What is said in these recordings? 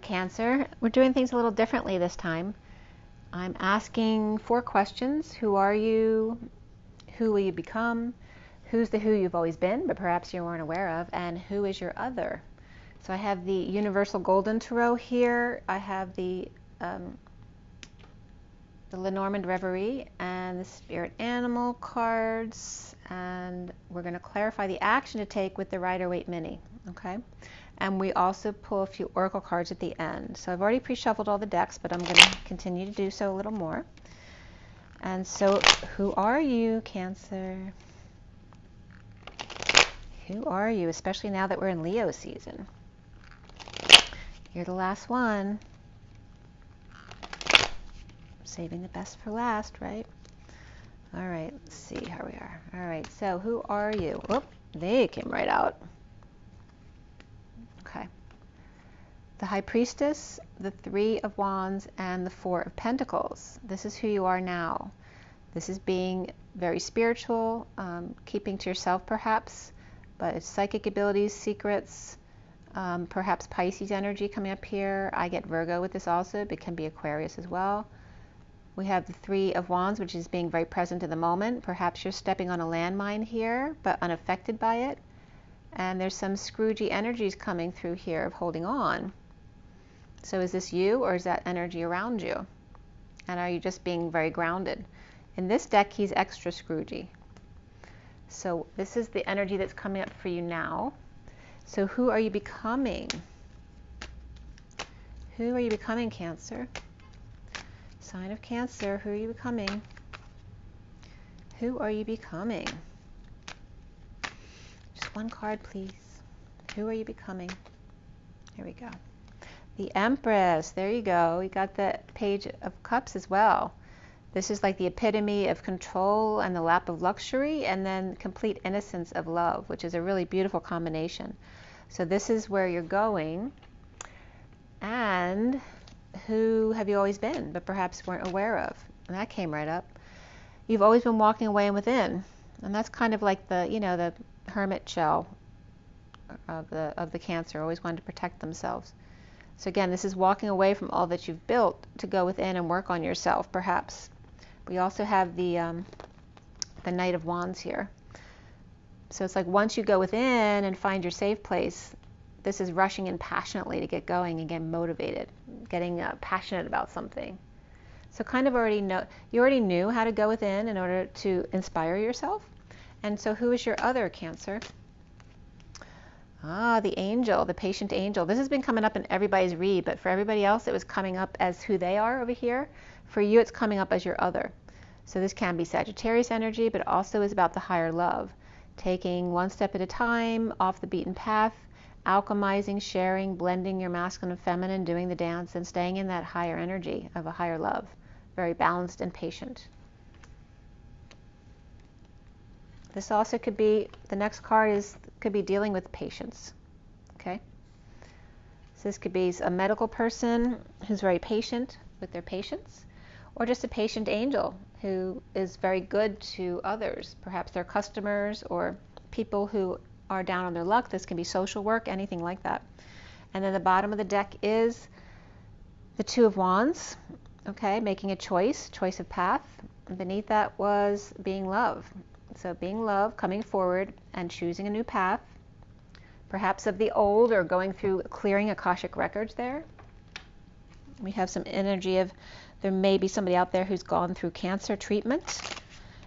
Cancer. We're doing things a little differently this time. I'm asking 4 questions. Who are you? Who will you become? Who's the who you've always been, but perhaps you weren't aware of? And who is your other? So I have the Universal Golden Tarot here. I have the Lenormand Reverie and the Spirit Animal cards. And we're going to clarify the action to take with the Rider-Waite Mini. Okay? And we also pull a few oracle cards at the end. So I've already pre-shuffled all the decks, but I'm going to continue to do so a little more. And so, who are you, Cancer? Who are you, especially now that we're in Leo season? You're the last one. Saving the best for last, right? All right, let's see how we are. All right, so who are you? Whoop, they came right out. Okay. The High Priestess, the 3 of Wands, and the 4 of Pentacles. This is who you are now. This is being very spiritual, keeping to yourself perhaps, but it's psychic abilities, secrets, perhaps Pisces energy coming up here. I get Virgo with this also, but it can be Aquarius as well. We have the 3 of Wands, which is being very present in the moment. Perhaps you're stepping on a landmine here, but unaffected by it. And there's some Scroogey energies coming through here of holding on. So is this you, or is that energy around you? And are you just being very grounded? In this deck, he's extra Scroogey. So this is the energy that's coming up for you now. So who are you becoming? Who are you becoming, Cancer? Sign of Cancer, who are you becoming? Who are you becoming? Just one card, please. Who are you becoming? Here we go. The Empress, there you go. You got the Page of Cups as well. This is like the epitome of control and the lap of luxury, and then complete innocence of love, which is a really beautiful combination. So this is where you're going. And who have you always been, but perhaps weren't aware of? And that came right up. You've always been walking away and within. And that's kind of like the, you know, the hermit shell of the Cancer, always wanted to protect themselves. So again, this is walking away from all that you've built to go within and work on yourself, perhaps. We also have the Knight of Wands here. So it's like once you go within and find your safe place, this is rushing in passionately to get going and get motivated, getting passionate about something. So kind of you already knew how to go within in order to inspire yourself. And so who is your other, Cancer? Ah, the angel, the patient angel. This has been coming up in everybody's read, but for everybody else, it was coming up as who they are over here. For you, it's coming up as your other. So this can be Sagittarius energy, but also is about the higher love. Taking one step at a time, off the beaten path, alchemizing, sharing, blending your masculine and feminine, doing the dance, and staying in that higher energy of a higher love. Very balanced and patient. This also could be, the next card could be dealing with patience. Okay? So this could be a medical person who's very patient with their patients, or just a patient angel who is very good to others, perhaps their customers or people who are down on their luck. This can be social work, anything like that. And then the bottom of the deck is the 2 of Wands, okay, making a choice of path. And beneath that was being love. So being love, coming forward and choosing a new path, perhaps of the old, or going through clearing Akashic records there. We have some energy of there may be somebody out there who's gone through cancer treatment,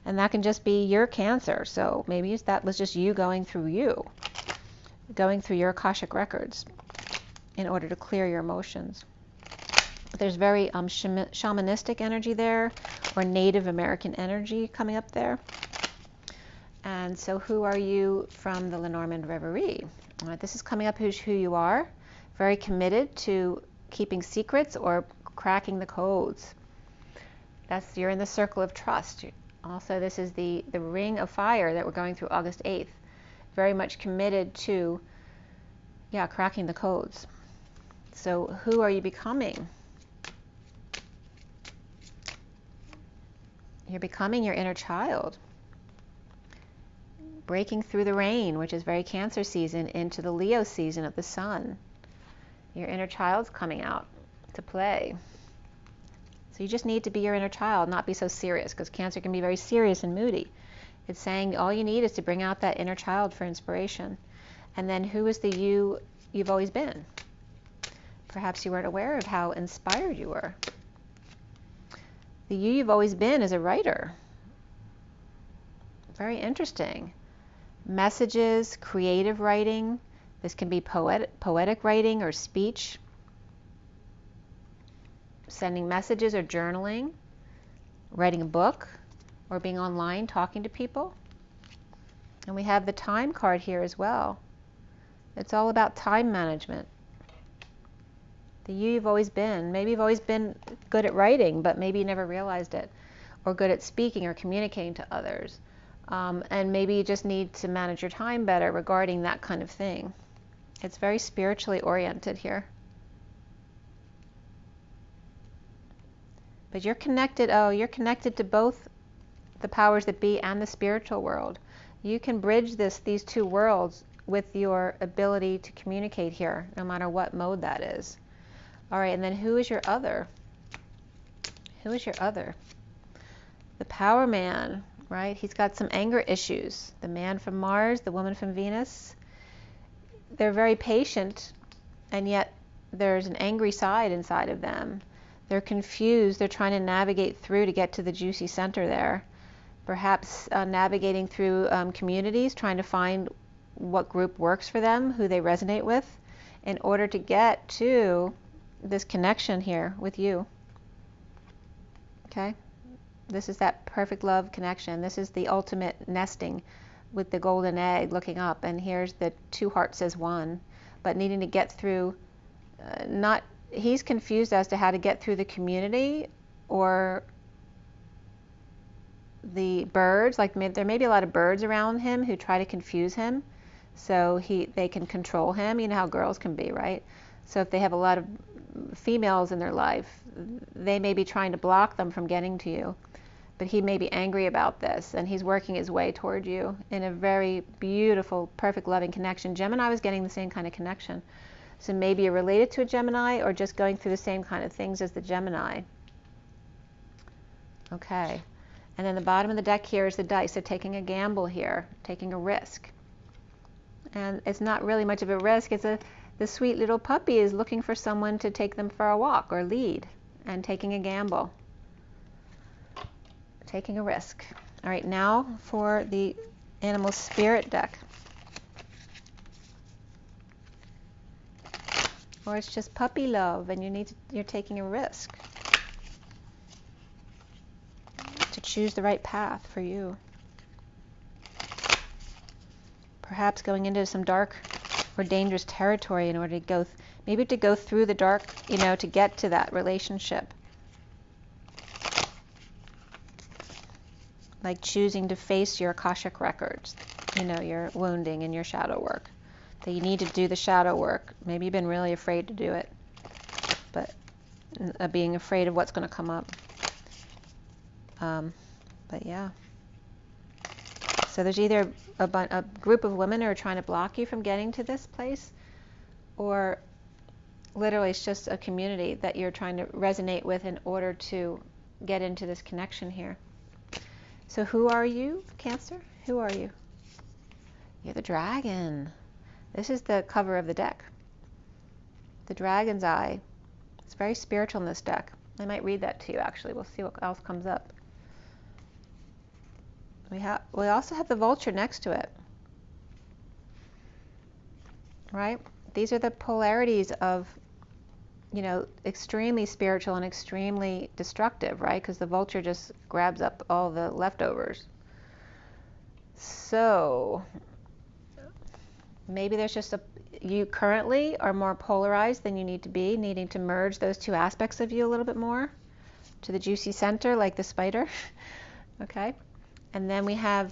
and that can just be your cancer. So maybe that was just you going through your Akashic records in order to clear your emotions. There's very shamanistic energy there, or Native American energy coming up there. And so who are you from the Lenormand Reverie? All right, this is coming up who you are. Very committed to keeping secrets or cracking the codes. You're in the circle of trust. Also, this is the ring of fire that we're going through August 8th. Very much committed to, cracking the codes. So who are you becoming? You're becoming your inner child. Breaking through the rain, which is very Cancer season, into the Leo season of the sun. Your inner child's coming out to play. So you just need to be your inner child, not be so serious, because Cancer can be very serious and moody. It's saying all you need is to bring out that inner child for inspiration. And then who is the you you've always been? Perhaps you weren't aware of how inspired you were. The you you've always been is a writer. Very interesting. Messages, creative writing. This can be poetic writing or speech. Sending messages or journaling. Writing a book or being online talking to people. And we have the time card here as well. It's all about time management. The you you've always been. Maybe you've always been good at writing, but maybe you never realized it. Or good at speaking or communicating to others. And maybe you just need to manage your time better regarding that kind of thing. It's very spiritually oriented here. But you're connected, you're connected to both the powers that be and the spiritual world. You can bridge these two worlds with your ability to communicate here, no matter what mode that is. All right, and then who is your other? Who is your other? The power man, right? He's got some anger issues. The man from Mars, the woman from Venus. They're very patient, and yet there's an angry side inside of them. They're confused. They're trying to navigate through to get to the juicy center there. Perhaps navigating through communities, trying to find what group works for them, who they resonate with, in order to get to this connection here with you. Okay? This is that perfect love connection. This is the ultimate nesting with the golden egg looking up. And here's the two hearts as one. But needing to get through, he's confused as to how to get through the community or the birds. Like there may be a lot of birds around him who try to confuse him. So they can control him. You know how girls can be, right? So if they have a lot of females in their life, they may be trying to block them from getting to you. But he may be angry about this, and he's working his way toward you in a very beautiful, perfect, loving connection. Gemini was getting the same kind of connection. So maybe you're related to a Gemini or just going through the same kind of things as the Gemini. Okay. And then the bottom of the deck here is the dice. So taking a gamble here, taking a risk. And it's not really much of a risk. The sweet little puppy is looking for someone to take them for a walk or lead, and taking a gamble. Taking a risk. All right, now for the animal spirit deck. Or it's just puppy love and you're taking a risk to choose the right path for you. Perhaps going into some dark or dangerous territory in order to go, maybe to go through the dark, to get to that relationship. Like choosing to face your Akashic records, your wounding and your shadow work. That you need to do the shadow work. Maybe you've been really afraid to do it, but being afraid of what's going to come up. But yeah. So there's either a group of women who are trying to block you from getting to this place, or literally it's just a community that you're trying to resonate with in order to get into this connection here. So who are you, Cancer? Who are you? You're the dragon. This is the cover of the deck. The dragon's eye. It's very spiritual in this deck. I might read that to you, actually. We'll see what else comes up. We also have the vulture next to it. Right? These are the polarities of, extremely spiritual and extremely destructive, right? Because the vulture just grabs up all the leftovers. So maybe there's just you currently are more polarized than you need to be, needing to merge those two aspects of you a little bit more to the juicy center, like the spider. Okay? And then we have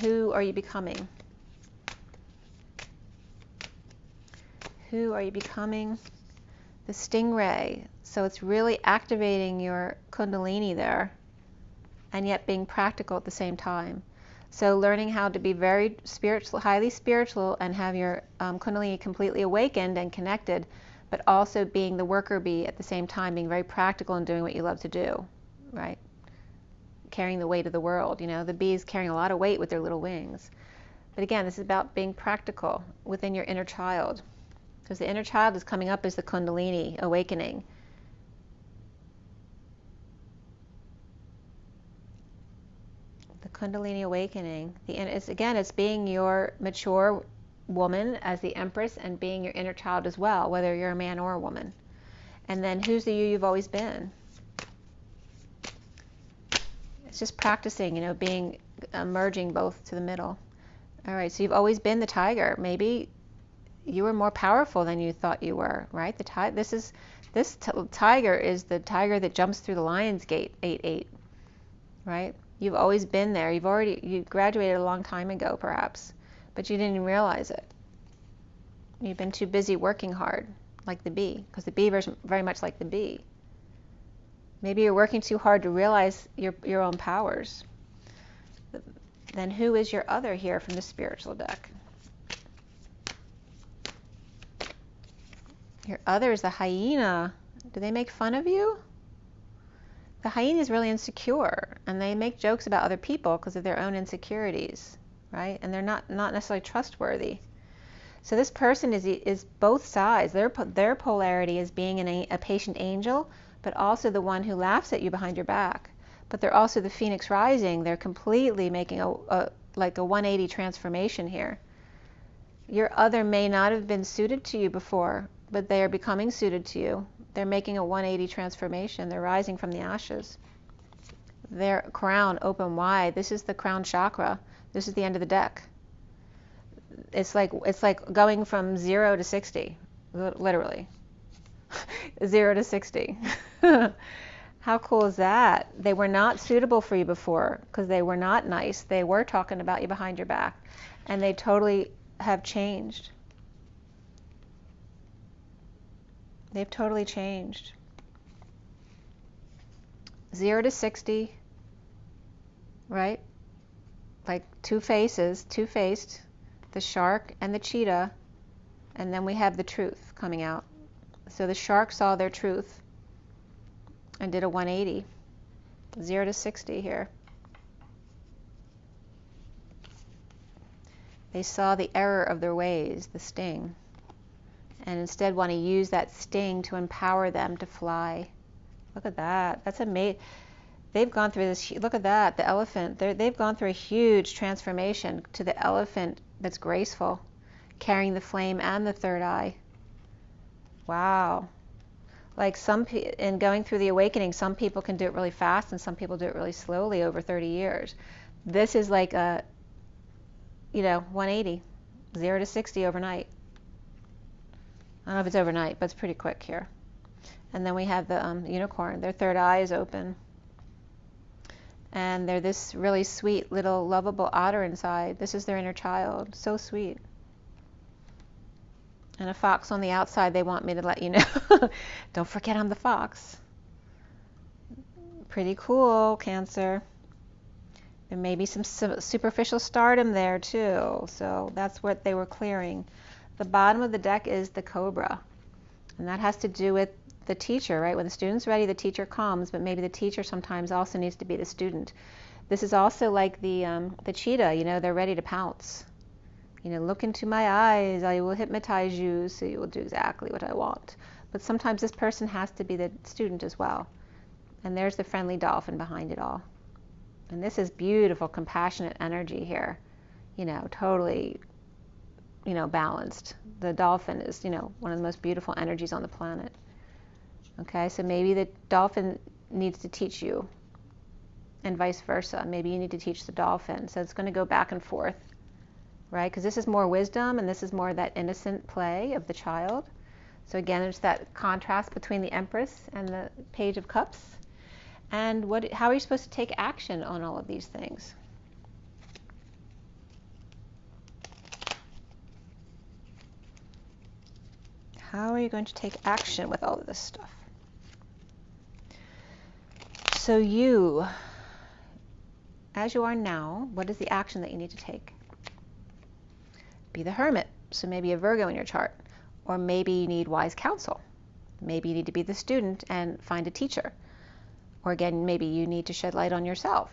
who are you becoming? Who are you becoming? The stingray. So it's really activating your kundalini there, and yet being practical at the same time. So learning how to be very spiritual, highly spiritual, and have your kundalini completely awakened and connected, but also being the worker bee at the same time, being very practical and doing what you love to do, right? Carrying the weight of the world. You know, the bee is carrying a lot of weight with their little wings. But again, this is about being practical within your inner child, because the inner child is coming up as the Kundalini awakening. The Kundalini awakening. It's being your mature woman as the Empress and being your inner child as well, whether you're a man or a woman. And then who's the you you've always been? It's just practicing, you know, being merging both to the middle. All right, so you've always been the tiger. Maybe you were more powerful than you thought you were, right? This tiger is the tiger that jumps through the lion's gate, 8-8, right? You've always been there. You graduated a long time ago, perhaps, but you didn't even realize it. You've been too busy working hard, like the bee, because the bee is very much like the bee. Maybe you're working too hard to realize your own powers. Then who is your other here from the spiritual deck? Your other is the hyena. Do they make fun of you? The hyena is really insecure, and they make jokes about other people because of their own insecurities, right? And they're not necessarily trustworthy. So this person is both sides. Their polarity is being a patient angel, but also the one who laughs at you behind your back. But they're also the Phoenix rising. They're completely making a 180 transformation here. Your other may not have been suited to you before, but they are becoming suited to you. They're making a 180 transformation. They're rising from the ashes. Their crown open wide. This is the crown chakra. This is the end of the deck. It's like going from 0 to 60, literally. 0 to 60. How cool is that? They were not suitable for you before because they were not nice. They were talking about you behind your back, and they totally have changed. They've totally changed. 0 to 60, right? Like two faced, the shark and the cheetah, and then we have the truth coming out. So the shark saw their truth and did a 180. 0 to 60 here. They saw the error of their ways, the sting, and instead want to use that sting to empower them to fly. Look at that. That's amazing. They've gone through this. Look at that. The elephant. They've gone through a huge transformation to the elephant that's graceful, carrying the flame and the third eye. Wow. Like in going through the awakening, some people can do it really fast and some people do it really slowly over 30 years. This is like a, 180, 0 to 60 overnight. I don't know if it's overnight, but it's pretty quick here. And then we have the unicorn. Their third eye is open. And they're this really sweet little lovable otter inside. This is their inner child. So sweet. And a fox on the outside, they want me to let you know. Don't forget I'm the fox. Pretty cool, Cancer. There may be some superficial stardom there too. So that's what they were clearing. The bottom of the deck is the cobra. And that has to do with the teacher, right? When the student's ready, the teacher comes, but maybe the teacher sometimes also needs to be the student. This is also like the cheetah, they're ready to pounce. Look into my eyes, I will hypnotize you, so you will do exactly what I want. But sometimes this person has to be the student as well. And there's the friendly dolphin behind it all. And this is beautiful, compassionate energy here. Totally, balanced. The dolphin is, one of the most beautiful energies on the planet. Okay, so maybe the dolphin needs to teach you, and vice versa. Maybe you need to teach the dolphin. So it's going to go back and forth, right? Because this is more wisdom, and this is more that innocent play of the child. So again, there's that contrast between the Empress and the Page of Cups. And how are you supposed to take action on all of these things? How are you going to take action with all of this stuff? So you, as you are now, what is the action that you need to take? Be the Hermit. So maybe a Virgo in your chart. Or maybe you need wise counsel. Maybe you need to be the student and find a teacher. Or again, maybe you need to shed light on yourself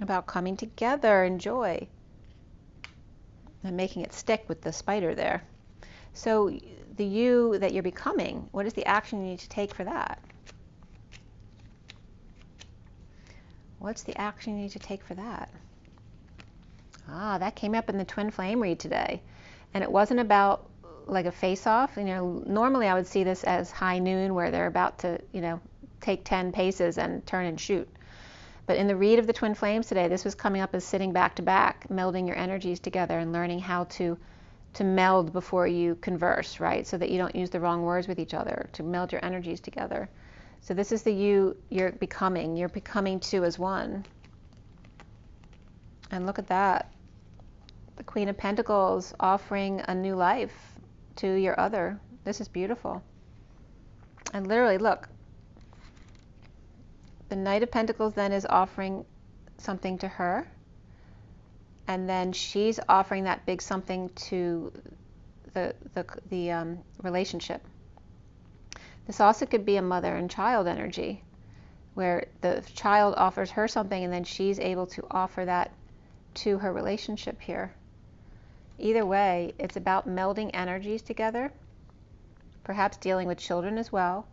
about coming together in joy and making it stick with the spider there. So the you that you're becoming, what is the action you need to take for that? What's the action you need to take for that? That came up in the twin flame read today. And it wasn't about like a face-off. Normally I would see this as high noon where they're about to, take 10 paces and turn and shoot. But in the read of the twin flames today, this was coming up as sitting back to back, melding your energies together and learning how to meld before you converse, right? So that you don't use the wrong words with each other, to meld your energies together. So this is the you you're becoming two as one. And look at that. The Queen of Pentacles offering a new life to your other. This is beautiful. And literally, look, the Knight of Pentacles then is offering something to her, and then she's offering that big something to the relationship. This also could be a mother and child energy, where the child offers her something and then she's able to offer that to her relationship here. Either way, it's about melding energies together, perhaps dealing with children as well,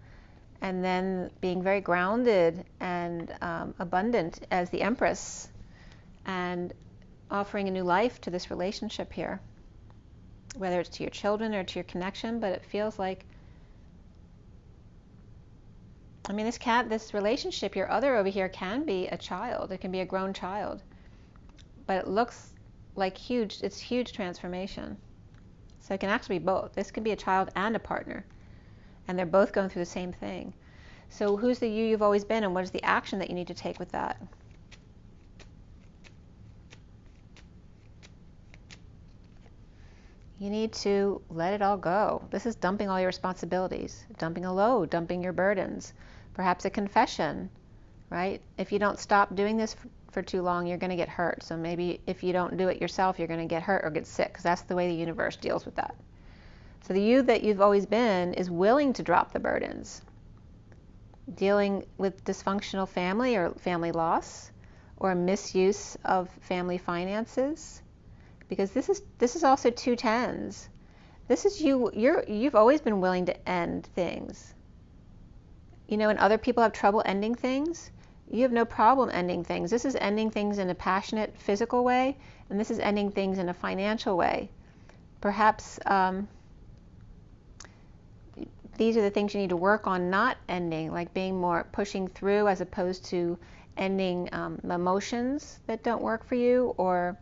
and then being very grounded and abundant as the Empress, and offering a new life to this relationship here, whether it's to your children or to your connection. But it feels like, this relationship, your other over here, can be a child. It can be a grown child, but it looks like it's huge transformation. So it can actually be both. This could be a child and a partner, and they're both going through the same thing. So who's the you you've always been, and what is the action that you need to take with that? You need to let it all go. This is dumping all your responsibilities, dumping a load, dumping your burdens, perhaps a confession, right? If you don't stop doing this for too long, you're going to get hurt. So maybe if you don't do it yourself, you're going to get hurt or get sick, because that's the way the universe deals with that. So the you that you've always been is willing to drop the burdens, dealing with dysfunctional family or family loss or misuse of family finances, because this is also 2 10s. This is you've always been willing to end things. And other people have trouble ending things, you have no problem ending things. This is ending things in a passionate physical way, and this is ending things in a financial way. Perhaps these are the things you need to work on not ending, like being more pushing through as opposed to ending emotions that don't work for you, or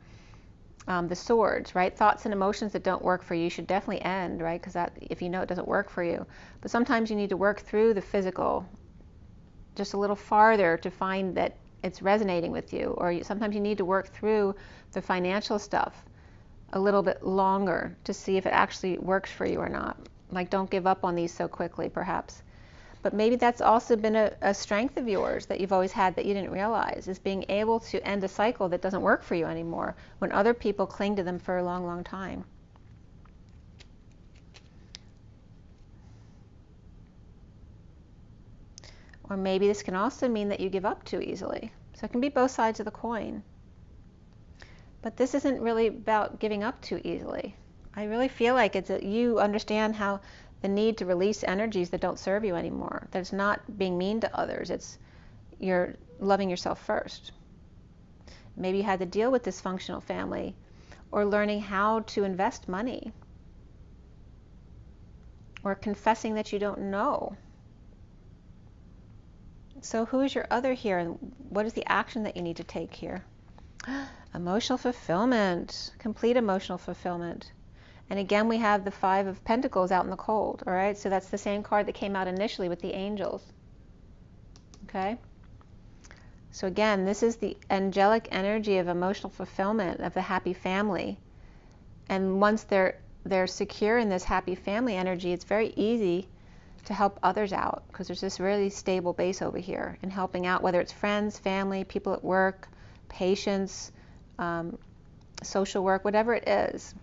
the swords, right? Thoughts and emotions that don't work for you should definitely end, right? Because that, if you know it doesn't work for you. But sometimes you need to work through the physical just a little farther to find that it's resonating with you, or sometimes you need to work through the financial stuff a little bit longer to see if it actually works for you or not. Like, don't give up on these so quickly, perhaps. But maybe that's also been a strength of yours that you've always had that you didn't realize, is being able to end a cycle that doesn't work for you anymore when other people cling to them for a long, long time. Or maybe this can also mean that you give up too easily. So it can be both sides of the coin. But this isn't really about giving up too easily. I really feel like you understand how the need to release energies that don't serve you anymore. That it's not being mean to others. It's you're loving yourself first. Maybe you had to deal with dysfunctional family, or learning how to invest money, or confessing that you don't know. So who is your other here, and what is the action that you need to take here? Emotional fulfillment, complete emotional fulfillment. And again, we have the 5 of Pentacles out in the cold, all right? So that's the same card that came out initially with the angels, okay? So again, this is the angelic energy of emotional fulfillment, of the happy family. And once they're secure in this happy family energy, it's very easy to help others out, because there's this really stable base over here in helping out, whether it's friends, family, people at work, patients, social work, whatever it is.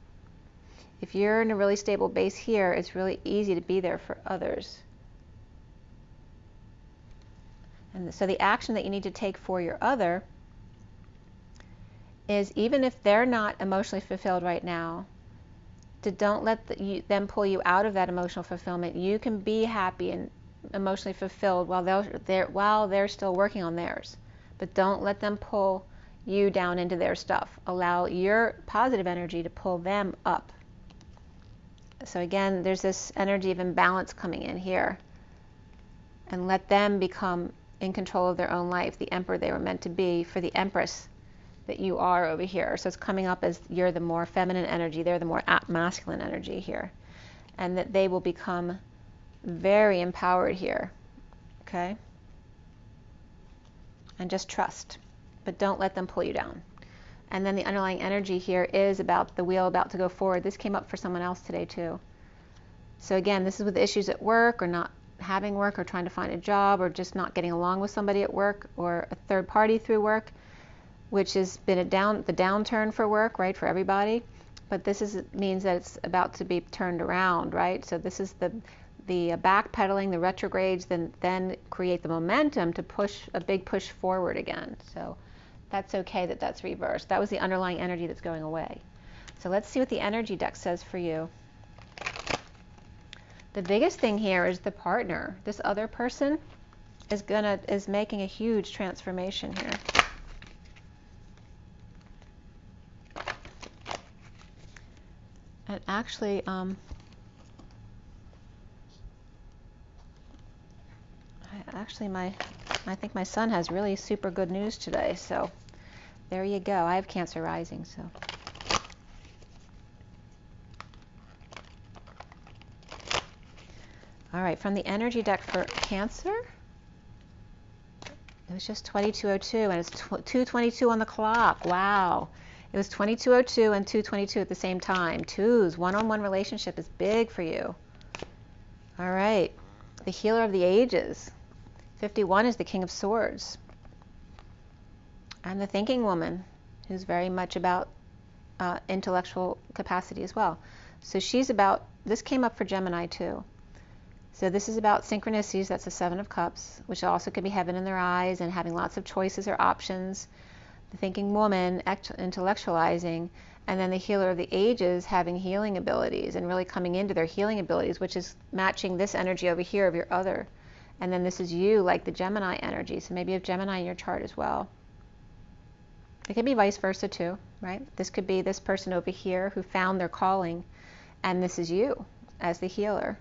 If you're in a really stable base here, it's really easy to be there for others. And so the action that you need to take for your other is, even if they're not emotionally fulfilled right now, to don't let them pull you out of that emotional fulfillment. You can be happy and emotionally fulfilled while they're still working on theirs. But don't let them pull you down into their stuff. Allow your positive energy to pull them up. So again, there's this energy of imbalance coming in here. And let them become in control of their own life, the emperor they were meant to be for the empress that you are over here. So it's coming up as you're the more feminine energy, they're the more masculine energy here. And that they will become very empowered here. Okay? And just trust. But don't let them pull you down. And then the underlying energy here is about the wheel about to go forward. This came up for someone else today too. So again, this is with issues at work, or not having work, or trying to find a job, or just not getting along with somebody at work, or a third party through work, which has been the downturn for work, right, for everybody. But this means that it's about to be turned around, right? So this is the backpedaling, the retrogrades, then create the momentum to push a big push forward again. So that's okay that that's reversed. That was the underlying energy that's going away. So let's see what the energy deck says for you. The biggest thing here is the partner. This other person is making a huge transformation here. And actually, I think my son has really super good news today. So there you go. I have Cancer rising, so. All right, from the energy deck for Cancer, it was just 2202, and it's 2:22 on the clock. Wow. It was 2202 and 2:22 at the same time. Twos, one-on-one relationship is big for you. All right, the healer of the ages. 51 is the King of Swords. And the thinking woman, who's very much about intellectual capacity as well. So this came up for Gemini too. So this is about synchronicities. That's the Seven of Cups, which also could be heaven in their eyes and having lots of choices or options. The thinking woman, intellectualizing, and then the healer of the ages having healing abilities and really coming into their healing abilities, which is matching this energy over here of your other. And then this is you, like the Gemini energy. So maybe you have Gemini in your chart as well. It could be vice versa too, right? This could be this person over here who found their calling, and this is you as the healer.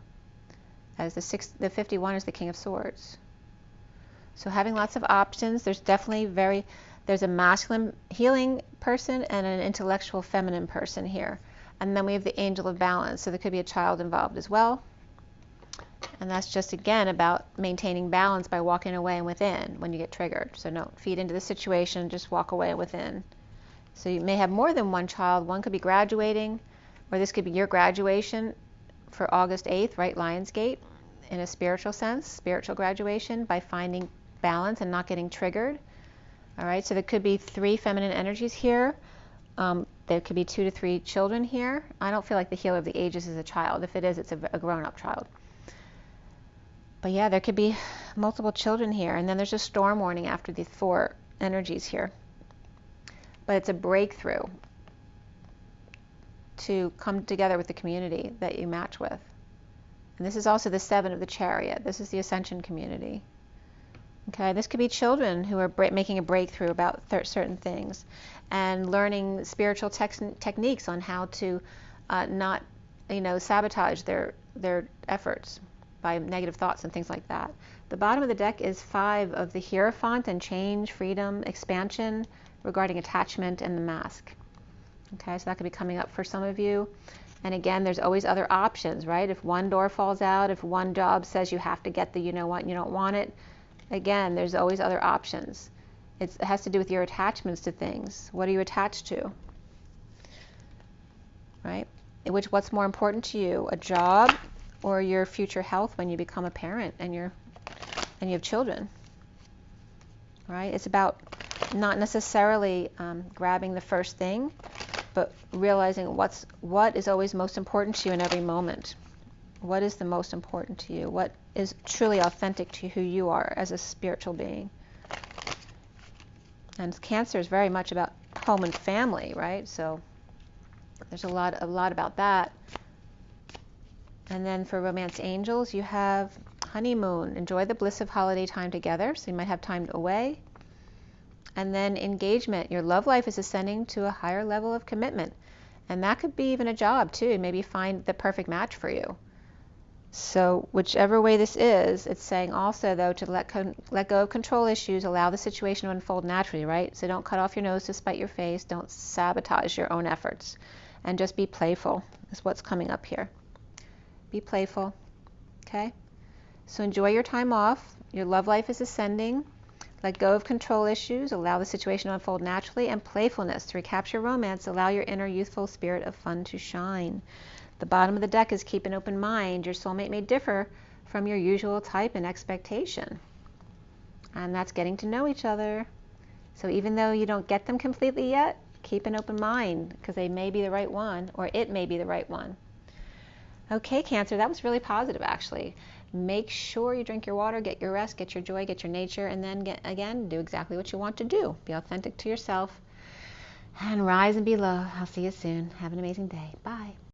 As the 51 is the King of Swords. So having lots of options. There's definitely there's a masculine healing person and an intellectual feminine person here. And then we have the Angel of Balance. So there could be a child involved as well. And that's just, again, about maintaining balance by walking away and within when you get triggered. So don't feed into the situation, just walk away and within. So you may have more than one child. One could be graduating, or this could be your graduation for August 8th, right, Lionsgate, in a spiritual sense, spiritual graduation, by finding balance and not getting triggered. All right, so there could be 3 feminine energies here. There could be 2 to 3 children here. I don't feel like the healer of the ages is a child. If it is, it's a grown-up child. But yeah, there could be multiple children here. And then there's a storm warning after the 4 energies here. But it's a breakthrough to come together with the community that you match with. And this is also the 7 of the Chariot. This is the ascension community. Okay, this could be children who are making a breakthrough about certain things and learning spiritual techniques on how to not, sabotage their efforts by negative thoughts and things like that. The bottom of the deck is 5 of the Hierophant and change, freedom, expansion regarding attachment and the mask. Okay, so that could be coming up for some of you. And again, there's always other options, right? If one door falls out, if one job says you have to get the you know what and you don't want it, again, there's always other options. It has to do with your attachments to things. What are you attached to? Right? What's more important to you, a job or your future health when you become a parent and you have children? Right? It's about not necessarily grabbing the first thing. but realizing what is always most important to you in every moment. What is the most important to you? What is truly authentic to who you are as a spiritual being? And Cancer is very much about home and family, right? So there's a lot about that. And then for Romance Angels, you have honeymoon. Enjoy the bliss of holiday time together. So you might have time away. And then engagement. Your love life is ascending to a higher level of commitment. And that could be even a job too. Maybe find the perfect match for you. So whichever way this is, it's saying also though to let go of control issues, allow the situation to unfold naturally, right? So don't cut off your nose to spite your face. Don't sabotage your own efforts. And just be playful is what's coming up here. Be playful, okay? So enjoy your time off. Your love life is ascending. Let go of control issues. Allow the situation to unfold naturally. And playfulness. To recapture romance, allow your inner youthful spirit of fun to shine. The bottom of the deck is keep an open mind. Your soulmate may differ from your usual type and expectation. And that's getting to know each other. So even though you don't get them completely yet, keep an open mind because they may be the right one or it may be the right one. Okay, Cancer, that was really positive actually. Make sure you drink your water, get your rest, get your joy, get your nature, and then do exactly what you want to do. Be authentic to yourself and rise and be low. I'll see you soon. Have an amazing day. Bye.